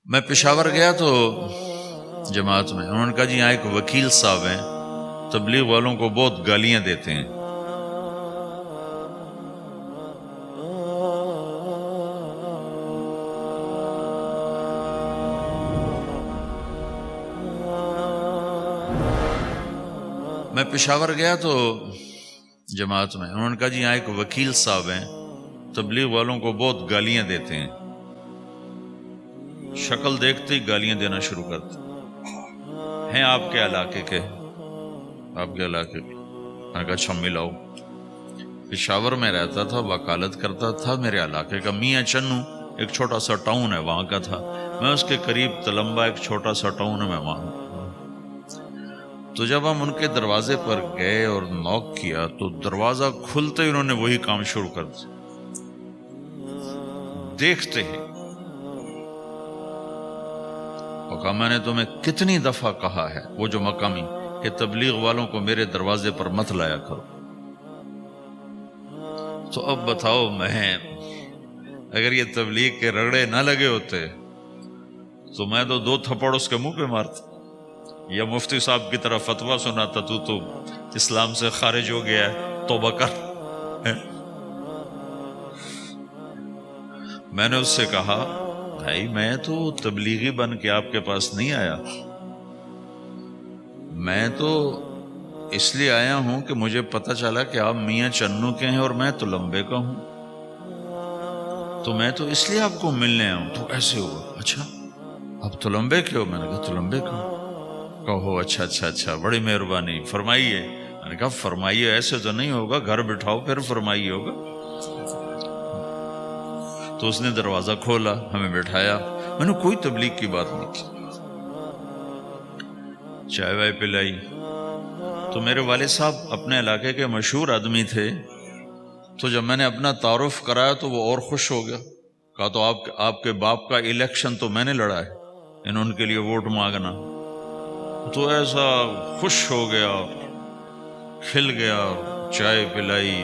میں پشاور گیا تو جماعت میں انہوں نے کہا جی یہاں ایک وکیل صاحب ہیں، تبلیغ والوں کو بہت گالیاں دیتے ہیں۔ میں پشاور گیا تو جماعت میں انہوں نے کہا جی یہاں ایک وکیل صاحب ہیں، تبلیغ والوں کو بہت گالیاں دیتے ہیں۔ شکل دیکھتے ہی گالیاں دینا شروع کرتے ہیں۔ آپ کے علاقے کے؟ آپ کے علاقے کے؟ میں نے کہا اچھا ملاؤ۔ پشاور میں رہتا تھا، وکالت کرتا تھا، میرے علاقے کا میاں چنو ایک چھوٹا سا ٹاؤن ہے وہاں کا تھا، میں اس کے قریب تلمبا ایک چھوٹا سا ٹاؤن ہے میں وہاں۔ تو جب ہم ان کے دروازے پر گئے اور نوک کیا تو دروازہ کھلتے ہی انہوں نے وہی کام شروع کر دیا۔ دیکھتے ہی اور کہا میں نے تمہیں کتنی دفعہ کہا ہے، وہ جو مقامی، کہ تبلیغ والوں کو میرے دروازے پر مت لایا کرو۔ تو اب بتاؤ، میں اگر یہ تبلیغ کے رگڑے نہ لگے ہوتے تو میں تو 2 تھپڑ اس کے منہ پہ مارتا، یا مفتی صاحب کی طرف فتویٰ سناتا تو اسلام سے خارج ہو گیا ہے، توبہ کر۔ میں نے اس سے کہا بھائی میں تو تبلیغی بن کے آپ کے پاس نہیں آیا، میں تو اس لیے آیا ہوں کہ مجھے پتہ چلا کہ آپ میاں چنو کے ہیں اور میں تلمبے کا ہوں، تو میں تو اس لیے آپ کو ملنے آیا ہوں۔ تو ایسے ہوا، اچھا آپ تلمبے کے ہو؟ میں نے کہا تلمبے کا ہوں۔ کہو اچھا اچھا اچھا، بڑی مہربانی، فرمائیے۔ میں نے کہا فرمائیے ایسے تو نہیں ہوگا، گھر بٹھاؤ پھر فرمائیے ہوگا۔ تو اس نے دروازہ کھولا، ہمیں بٹھایا، میں نے کوئی تبلیغ کی بات نہیں کی، چائے وائے پلائی۔ تو میرے والد صاحب اپنے علاقے کے مشہور آدمی تھے، تو جب میں نے اپنا تعارف کرایا تو وہ اور خوش ہو گیا، کہا تو آپ کے باپ کا الیکشن تو میں نے لڑا ہے، انہوں ان کے لیے ووٹ مانگنا۔ تو ایسا خوش ہو گیا، کھل گیا، چائے پلائی،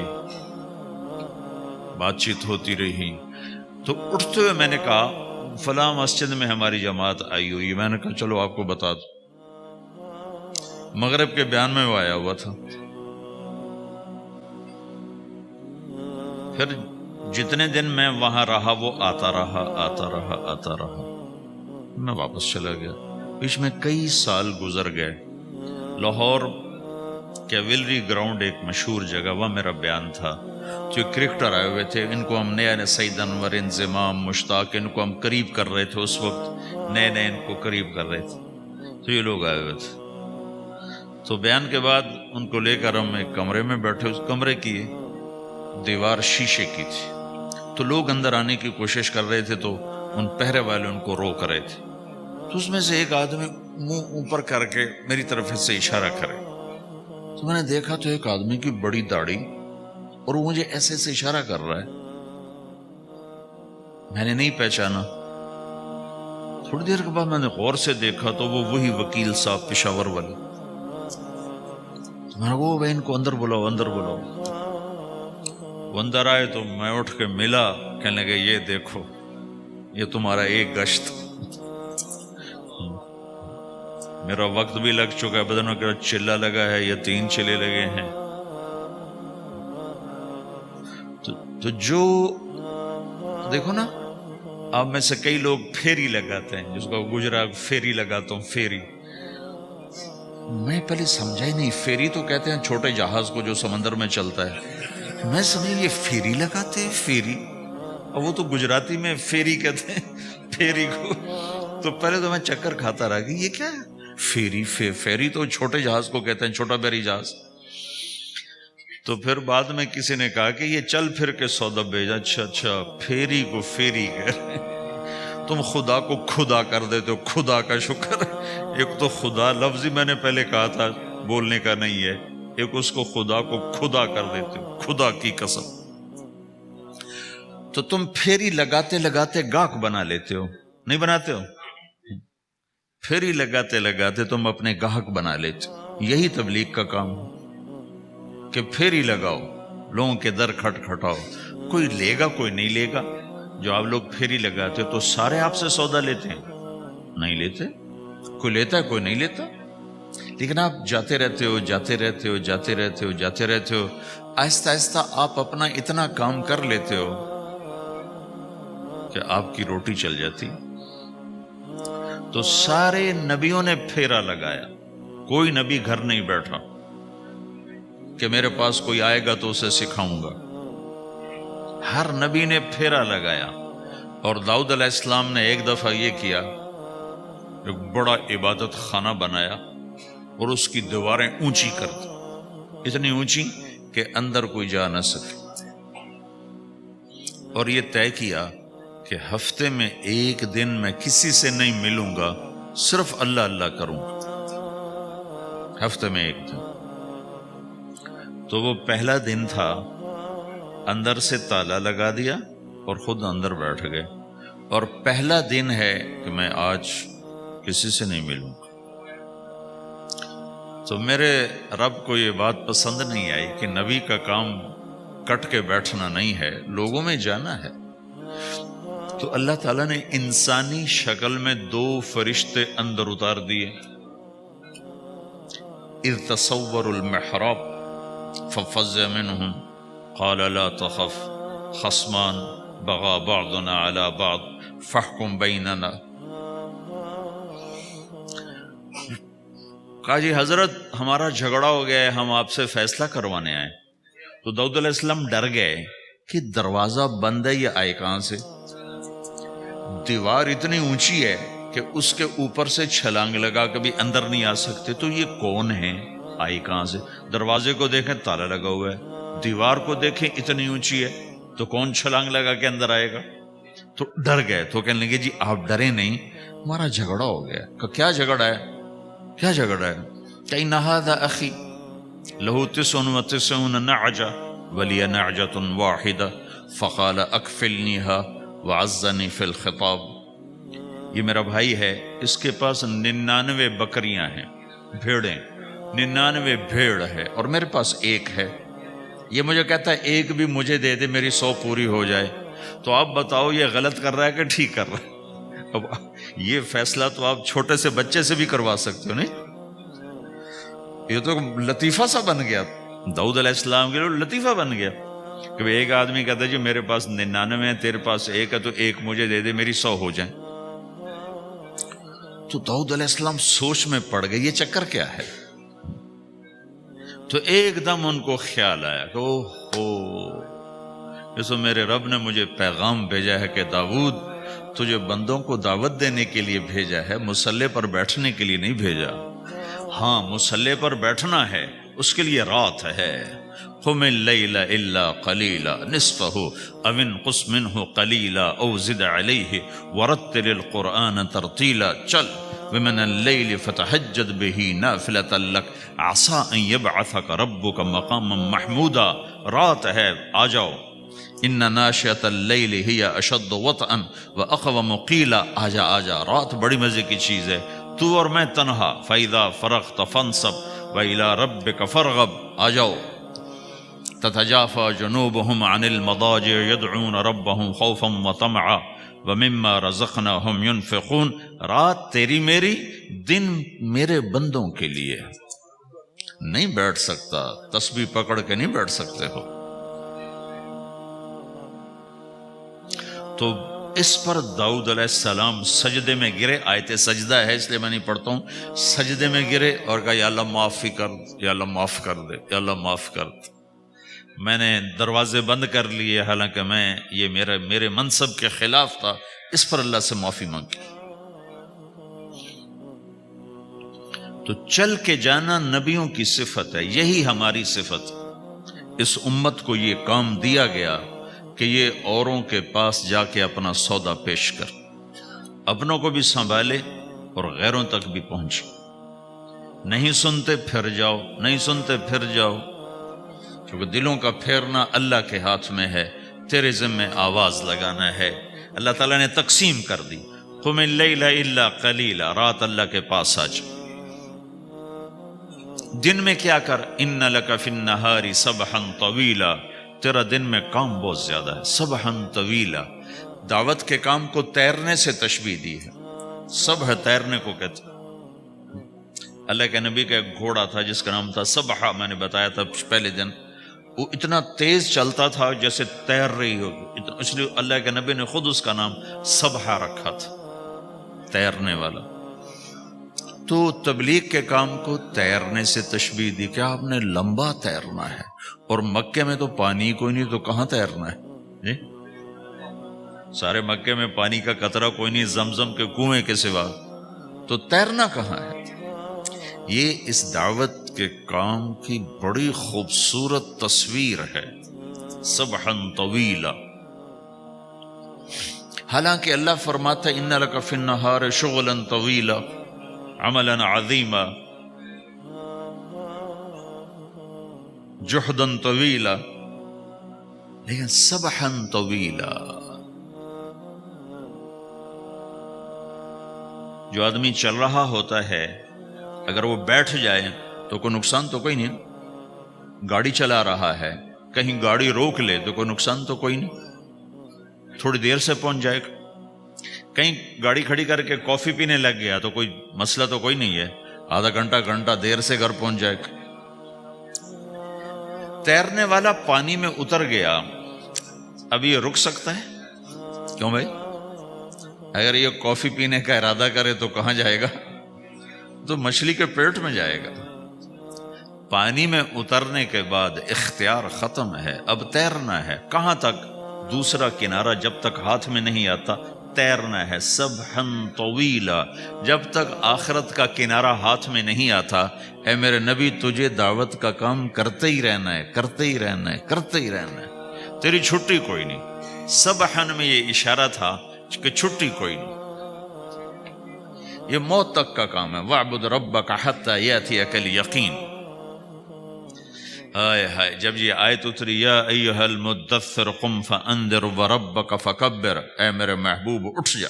بات چیت ہوتی رہی۔ تو اٹھتے ہوئے میں نے کہا فلاں مسجد میں ہماری جماعت آئی ہوئی، میں نے کہا چلو آپ کو بتا دوں۔ مغرب کے بیان میں وہ آیا ہوا تھا۔ پھر جتنے دن میں وہاں رہا وہ آتا رہا آتا رہا آتا رہا، میں واپس چلا گیا۔ بیچ میں کئی سال گزر گئے۔ لاہور کیولری گراؤنڈ ایک مشہور جگہ، وہاں میرا بیان تھا۔ جو کرکٹر آئے ہوئے تھے، ان کو ہم نیا سعید انور، انضمام، مشتاق، ان کو ہم قریب کر رہے تھے، اس وقت نئے نئے ان کو قریب کر رہے تھے۔ تو یہ لوگ آئے ہوئے تھے۔ تو بیان کے بعد ان کو لے کر ہم ایک کمرے میں بیٹھے، اس کمرے کی دیوار شیشے کی تھی، تو لوگ اندر آنے کی کوشش کر رہے تھے، تو ان پہرے والے ان کو روک رہے تھے۔ تو اس میں سے ایک آدمی منہ اوپر کر کے میری طرف سے اشارہ کرے، تو میں نے دیکھا تو ایک آدمی کی بڑی داڑھی، اور وہ مجھے ایسے ایسے اشارہ کر رہا ہے، میں نے نہیں پہچانا۔ تھوڑی دیر کے بعد میں نے غور سے دیکھا تو وہ وہی وکیل صاحب پشاور والے۔ میں نے کہا ان کو اندر بلاؤ، اندر بلاؤ۔ وہ اندر آئے تو میں اٹھ کے ملا، کہنے لگے یہ دیکھو یہ تمہارا ایک گشت، میرا وقت بھی لگ چکا ہے، بدنوں کا چلہ لگا ہے یا 3 چلے لگے ہیں۔ تو جو دیکھو نا، آپ میں سے کئی لوگ پھیری لگاتے ہیں، جس کو گجرا پھیری لگاتا ہوں، پھیری۔ میں پہلے سمجھا ہی نہیں، پھیری تو کہتے ہیں چھوٹے جہاز کو جو سمندر میں چلتا ہے، میں سمجھا یہ پھیری لگاتے ہیں، پھیری، اور وہ تو گجراتی میں پھیری کہتے ہیں پھیری کو۔ تو پہلے تو میں چکر کھاتا رہا کہ یہ کیا ہے پھیری، پھیری تو چھوٹے جہاز کو کہتے ہیں، چھوٹا بحری جہاز۔ تو پھر بعد میں کسی نے کہا کہ یہ چل پھر کے سودا بھیجا، اچھا اچھا پھیری کو پھیری کہہ، تم خدا کو خدا کر دیتے ہو، خدا کا شکر۔ ایک تو خدا لفظ ہی میں نے پہلے کہا تھا بولنے کا نہیں ہے، ایک اس کو خدا کو خدا کر دیتے ہو، خدا کی قسم۔ تو تم پھیری لگاتے لگاتے گاہک بنا لیتے ہو، نہیں بناتے ہو؟ پھیری لگاتے لگاتے تم اپنے گاہک بنا لیتے ہو۔ یہی تبلیغ کا کام ہے کہ پھیری لگاؤ، لوگوں کے در کھٹکھٹاؤ، کوئی لے گا کوئی نہیں لے گا۔ جو آپ لوگ پھیری لگاتے ہو تو سارے آپ سے سودا لیتے ہیں، نہیں لیتے. کوئی لیتا ہے, کوئی نہیں لیتا. لیکن آپ جاتے رہتے ہو, جاتے رہتے ہو, جاتے رہتے ہو, جاتے رہتے ہو, آہستہ آہستہ آپ اپنا اتنا کام کر لیتے ہو کہ آپ کی روٹی چل جاتی. تو سارے نبیوں نے پھیرا لگایا, کوئی نبی گھر نہیں بیٹھا کہ میرے پاس کوئی آئے گا تو اسے سکھاؤں گا. ہر نبی نے پھیرا لگایا. اور داؤد علیہ السلام نے ایک دفعہ یہ کیا, ایک بڑا عبادت خانہ بنایا اور اس کی دیواریں اونچی کر دی, اتنی اونچی کہ اندر کوئی جا نہ سکے. اور یہ طے کیا کہ ہفتے میں ایک دن میں کسی سے نہیں ملوں گا, صرف اللہ اللہ کروں گا, ہفتے میں ایک دن. تو وہ پہلا دن تھا, اندر سے تالا لگا دیا اور خود اندر بیٹھ گئے. اور پہلا دن ہے کہ میں آج کسی سے نہیں ملوں گا. تو میرے رب کو یہ بات پسند نہیں آئی کہ نبی کا کام کٹ کے بیٹھنا نہیں ہے, لوگوں میں جانا ہے. تو اللہ تعالیٰ نے انسانی شکل میں 2 فرشتے اندر اتار دیے. اذ تصور المحراب ففزع منهم قال لا تخف خصمان بغى بعضنا على بعض فاحكم بيننا. کہا جی حضرت ہمارا جھگڑا ہو گیا ہے, ہم آپ سے فیصلہ کروانے آئے. تو داؤد علیہ السلام ڈر گئے کہ دروازہ بند ہے, یہ آئے کہاں سے؟ دیوار اتنی اونچی ہے کہ اس کے اوپر سے چھلانگ لگا کبھی اندر نہیں آ سکتے. تو یہ کون ہے, آئی کہاں سے؟ دروازے کو دیکھیں تالا لگا ہوا ہے, دیوار کو دیکھیں اتنی اونچی ہے, تو کون چھلانگ لگا کے اندر آئے گا؟ تو ڈر گئے. تو کہنے لگے جی آپ ڈرے نہیں, ہمارا جھگڑا ہو گیا. کہ کیا جھگڑا ہے؟ کیا جھگڑا ہے؟ کہ ان ھذا اخی لہ 99 نعجہ ولی نعجۃ واحدہ فقال اکفلنیها وعزنی فی الخطاب. یہ میرا بھائی ہے, اس کے پاس 99 بکریاں ہیں, بھیڑیں, 99 بھیڑ ہے, اور میرے پاس ایک ہے. یہ مجھے کہتا ہے ایک بھی مجھے دے دے, میری 100 پوری ہو جائے. تو آپ بتاؤ یہ غلط کر رہا ہے کہ ٹھیک کر رہا ہے؟ اب یہ فیصلہ تو آپ چھوٹے سے بچے سے بھی کروا سکتے ہو, نہیں؟ یہ تو لطیفہ سا بن گیا داؤد علیہ السلام کے لیے, لطیفہ بن گیا کہ ایک آدمی کہتا ہے جی میرے پاس 99 ہے, تیرے پاس ایک ہے, تو ایک مجھے دے دے, میری 100 ہو جائیں. تو داؤد علیہ السلام سوچ میں پڑ گئے, یہ چکر کیا ہے؟ تو ایک دم ان کو خیال آیا کہ جیسے میرے رب نے مجھے پیغام بھیجا ہے کہ داؤد تجھے بندوں کو دعوت دینے کے لیے بھیجا ہے, مصلی پر بیٹھنے کے لیے نہیں بھیجا. ہاں مصلی پر بیٹھنا ہے, اس کے لیے رات ہے. قم اللیل الا قلیلا نصفہ او انقص منہ قلیلا او زد علیہ ورتل القرآن ترتیلا. چل ومن اللیل فتہجد بہ نافلۃ لک عسیٰ ان یبعثک ربک مقاما محمودا. رات ہے, آ جاؤ. ان ناشئۃ اللیل ہی اشد وطئا واقوم قیلا. آجا آجا, رات بڑی مزے کی چیز ہے, تو اور میں تنہا. فاذا فرغت فانصب والى ربک فرغب. آ جاؤ. تتجافى جنوبهم عن المضاجع يدعون ربهم خوفا وطمعا ومما رزقناهم ينفقون. رات تیری میری, دن میرے بندوں کے لیے. نہیں بیٹھ سکتا, تسبیح پکڑ کے نہیں بیٹھ سکتے ہو. تو اس پر داؤد علیہ السلام سجدے میں گرے. آیت سجدہ ہے اس لیے میں نہیں پڑھتا ہوں. سجدے میں گرے اور کہا یا اللہ معافی کر, یا اللہ معاف کر دے, یا اللہ معاف کر دے. میں نے دروازے بند کر لیے, حالانکہ میں یہ میرے منصب کے خلاف تھا. اس پر اللہ سے معافی مانگی. تو چل کے جانا نبیوں کی صفت ہے, یہی ہماری صفت. اس امت کو یہ کام دیا گیا کہ یہ اوروں کے پاس جا کے اپنا سودا پیش کر, اپنوں کو بھی سنبھالے اور غیروں تک بھی پہنچے. نہیں سنتے پھر جاؤ, نہیں سنتے پھر جاؤ, کیونکہ دلوں کا پھیرنا اللہ کے ہاتھ میں ہے. تیرے ذمہ آواز لگانا ہے. اللہ تعالیٰ نے تقسیم کر دی. قم اللیل الا قلیلا, رات اللہ کے پاس آ جا. دن میں کیا کر, ان لک فی النہار سبحا طویلا, تیرا دن میں کام بہت زیادہ ہے. سبحا طویلا, دعوت کے کام کو تیرنے سے تشبیہ دی ہے. سبح تیرنے کو کہتے ہیں۔ اللہ کے نبی کا ایک گھوڑا تھا جس کا نام تھا سبحہ، میں نے بتایا تھا پہلے دن، وہ اتنا تیز چلتا تھا جیسے تیر رہی ہوگی، اس لیے اللہ کے نبی نے خود اس کا نام سبحہ رکھا تھا، تیرنے والا۔ تو تبلیغ کے کام کو تیرنے سے تشبیہ دی کہ آپ نے لمبا تیرنا ہے، اور مکے میں تو پانی کوئی نہیں، تو کہاں تیرنا ہے جی؟ سارے مکے میں پانی کا قطرہ کوئی نہیں زمزم کے کنویں کے سوا، تو تیرنا کہاں ہے؟ یہ اس دعوت کے کام کی بڑی خوبصورت تصویر ہے، سبحا طویلا۔ حالانکہ اللہ فرماتا ہے ان لک فی النہار شغلا طویلا عملا عظیما جہدا طویلا، لیکن سبحا طویلا، جو آدمی چل رہا ہوتا ہے اگر وہ بیٹھ جائے تو کوئی نقصان تو کوئی نہیں، گاڑی چلا رہا ہے کہیں گاڑی روک لے تو کوئی نقصان تو کوئی نہیں، تھوڑی دیر سے پہنچ جائے گا، کہیں گاڑی کھڑی کر کے کافی پینے لگ گیا تو کوئی مسئلہ تو کوئی نہیں ہے، آدھا گھنٹہ دیر سے گھر پہنچ جائے گا۔ تیرنے والا پانی میں اتر گیا، اب یہ رک سکتا ہے؟ کیوں بھائی؟ اگر یہ کافی پینے کا ارادہ کرے تو کہاں جائے گا؟ تو مچھلی کے پیٹ میں جائے گا۔ پانی میں اترنے کے بعد اختیار ختم ہے، اب تیرنا ہے۔ کہاں تک؟ دوسرا کنارہ جب تک ہاتھ میں نہیں آتا تیرنا ہے، سبحا طویلا، جب تک آخرت کا کنارہ ہاتھ میں نہیں آتا۔ اے میرے نبی تجھے دعوت کا کام کرتے ہی رہنا ہے، کرتے ہی رہنا ہے، کرتے ہی رہنا ہے، تیری چھٹی کوئی نہیں۔ سبحن میں یہ اشارہ تھا کہ چھٹی کوئی نہیں، یہ موت تک کا کام ہے۔ وَاعْبُدْ رَبَّكَ حَتَّى يَأْتِيَكَ الْيَقِينُ۔ ہائے ہائے، جب یہ آیت اتری یا ایھا المدثر قم فانذر وربک فکبر، اے میرے محبوب اٹھ جا،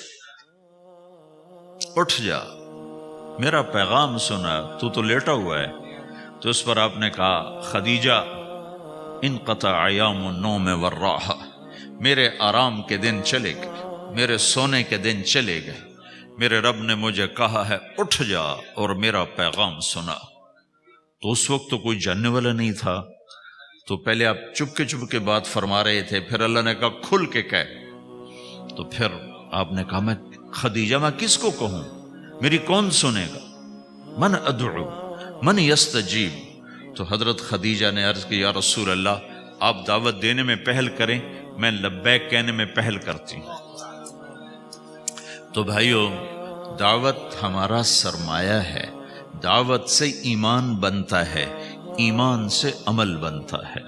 اٹھ جا، میرا پیغام سنا، تو لیٹا ہوا ہے۔ تو اس پر آپ نے کہا خدیجہ انقطع ایام النوم والراحہ، میرے آرام کے دن چلے گئے، میرے سونے کے دن چلے گئے، میرے رب نے مجھے کہا ہے اٹھ جا اور میرا پیغام سنا۔ تو اس وقت تو کوئی جاننے والا نہیں تھا، تو پہلے آپ چپ کے بات فرما رہے تھے، پھر اللہ نے کہا کھل کے کہہ، تو پھر آپ نے کہا میں خدیجہ میں کس کو کہوں، میری کون سنے گا، من ادعو من یستجیب۔ تو حضرت خدیجہ نے عرض کی یا رسول اللہ آپ دعوت دینے میں پہل کریں، میں لبیک کہنے میں پہل کرتی ہوں۔ تو بھائیو، دعوت ہمارا سرمایہ ہے، دعوت سے ایمان بنتا ہے، ایمان سے عمل بنتا ہے۔